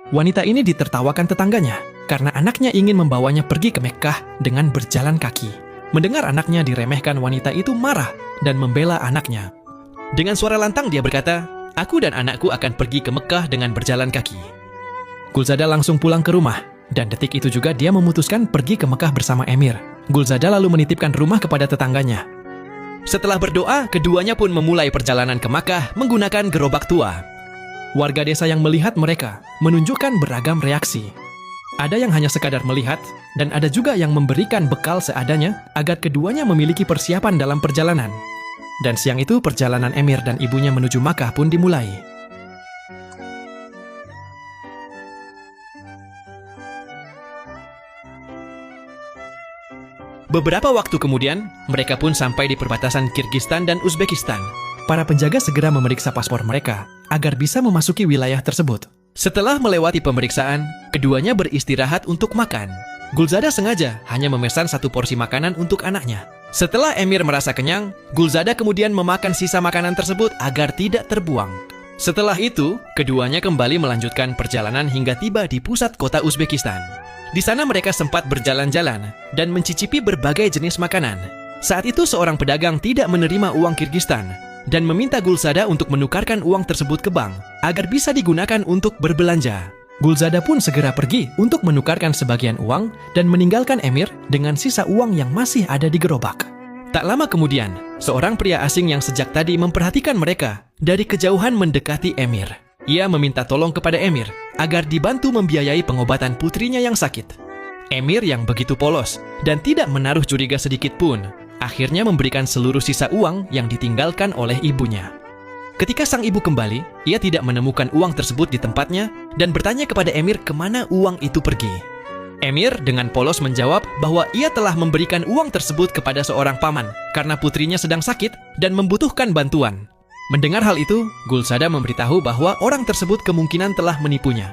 Wanita ini ditertawakan tetangganya karena anaknya ingin membawanya pergi ke Mekkah dengan berjalan kaki. Mendengar anaknya diremehkan, wanita itu marah dan membela anaknya. Dengan suara lantang dia berkata, "Aku dan anakku akan pergi ke Mekkah dengan berjalan kaki." Gulzada langsung pulang ke rumah, dan detik itu juga dia memutuskan pergi ke Mekkah bersama Emir. Gulzada lalu menitipkan rumah kepada tetangganya. Setelah berdoa, keduanya pun memulai perjalanan ke Makkah menggunakan gerobak tua. Warga desa yang melihat mereka menunjukkan beragam reaksi. Ada yang hanya sekadar melihat, dan ada juga yang memberikan bekal seadanya agar keduanya memiliki persiapan dalam perjalanan. Dan siang itu perjalanan Emir dan ibunya menuju Makkah pun dimulai. Beberapa waktu kemudian, mereka pun sampai di perbatasan Kirgistan dan Uzbekistan. Para penjaga segera memeriksa paspor mereka agar bisa memasuki wilayah tersebut. Setelah melewati pemeriksaan, keduanya beristirahat untuk makan. Gulzada sengaja hanya memesan 1 porsi makanan untuk anaknya. Setelah Emir merasa kenyang, Gulzada kemudian memakan sisa makanan tersebut agar tidak terbuang. Setelah itu, keduanya kembali melanjutkan perjalanan hingga tiba di pusat kota Uzbekistan. Di sana mereka sempat berjalan-jalan dan mencicipi berbagai jenis makanan. Saat itu seorang pedagang tidak menerima uang Kirgistan dan meminta Gulzada untuk menukarkan uang tersebut ke bank agar bisa digunakan untuk berbelanja. Gulzada pun segera pergi untuk menukarkan sebagian uang dan meninggalkan Emir dengan sisa uang yang masih ada di gerobak. Tak lama kemudian, seorang pria asing yang sejak tadi memperhatikan mereka dari kejauhan mendekati Emir. Ia meminta tolong kepada Emir agar dibantu membiayai pengobatan putrinya yang sakit. Emir yang begitu polos dan tidak menaruh curiga sedikit pun, akhirnya memberikan seluruh sisa uang yang ditinggalkan oleh ibunya. Ketika sang ibu kembali, ia tidak menemukan uang tersebut di tempatnya dan bertanya kepada Emir kemana uang itu pergi. Emir dengan polos menjawab bahwa ia telah memberikan uang tersebut kepada seorang paman karena putrinya sedang sakit dan membutuhkan bantuan. Mendengar hal itu, Gulzada memberitahu bahwa orang tersebut kemungkinan telah menipunya.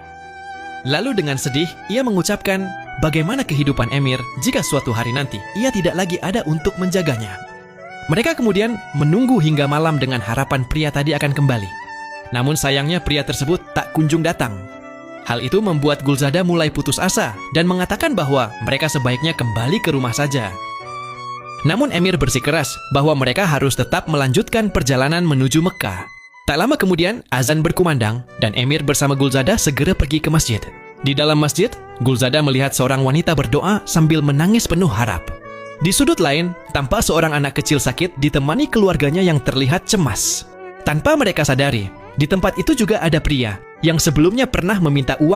Lalu dengan sedih, ia mengucapkan bagaimana kehidupan Emir jika suatu hari nanti ia tidak lagi ada untuk menjaganya. Mereka kemudian menunggu hingga malam dengan harapan pria tadi akan kembali. Namun sayangnya pria tersebut tak kunjung datang. Hal itu membuat Gulzada mulai putus asa dan mengatakan bahwa mereka sebaiknya kembali ke rumah saja. Namun Emir bersikeras bahwa mereka harus tetap melanjutkan perjalanan menuju Mekkah. Tak lama kemudian, azan berkumandang dan Emir bersama Gulzada segera pergi ke masjid. Di dalam masjid, Gulzada melihat seorang wanita berdoa sambil menangis penuh harap. Di sudut lain, tampak seorang anak kecil sakit ditemani keluarganya yang terlihat cemas. Tanpa mereka sadari, di tempat itu juga ada pria yang sebelumnya pernah meminta uang